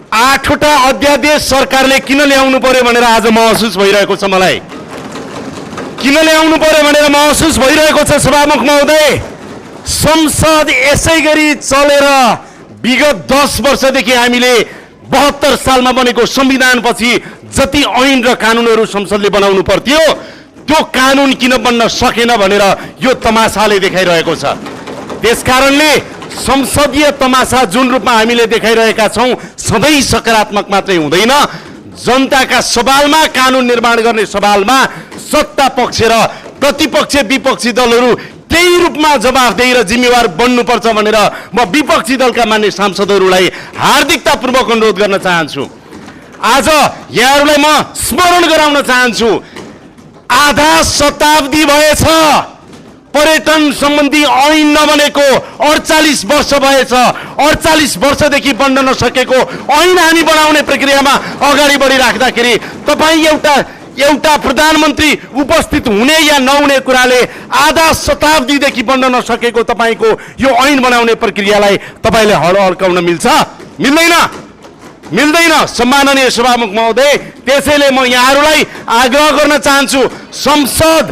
8वटा अध्यादेश सरकारले किन ल्याउनु पर्यो भनेर आज महसुस भइरहेको छ मलाई। किन ल्याउनु पर्यो भनेर महसुस भइरहेको छ सभामुख महोदय। संसद यसै गरी चलेर विगत 10 वर्षदेखि हामीले 72 सालमा बनेको संविधानपछि जति ऐन र कानुनहरू संसदले बनाउनु पर्थ्यो त्यो कानुन किन बन्न सकेन भनेर यो तमासाले देखाइरहेको छ। त्यसकारणले संसदीय तमासा जुन रूपमा हामीले देखाइरहेका छौं सधैँ सकारात्मक मात्रै हुँदैन। जनताका सवालमा, कानुन निर्माण गर्ने सवालमा सत्ता पक्ष र प्रतिपक्ष विपक्षी दलहरू त्यही रूपमा जवाफदेही र जिम्मेवार बन्नुपर्छ भनेर म विपक्षी दलका मान्य सांसदहरूलाई हार्दिकतापूर्वक अनुरोध गर्न चाहन्छु। आज यहाँहरूलाई म स्मरण गराउन चाहन्छु, आधा शताब्दी भएछ पर्यटन सम्बन्धी ऐन नबनेको, 48 वर्ष भएछ। 48 वर्षदेखि बन्न नसकेको ऐन हामी बनाउने प्रक्रियामा अगाडि बढिराख्दाखेरि तपाईँ एउटा प्रधानमन्त्री उपस्थित हुने या नहुने कुराले आधा शताब्दीदेखि बन्न नसकेको तपाईको यो ऐन बनाउने प्रक्रियालाई तपाईले हड्काउन मिल्छ? मिल्दैन, मिल्दैन सम्माननीय सभामुख महोदय। त्यसैले म यहाँहरूलाई आग्रह गर्न चाहन्छु, संसद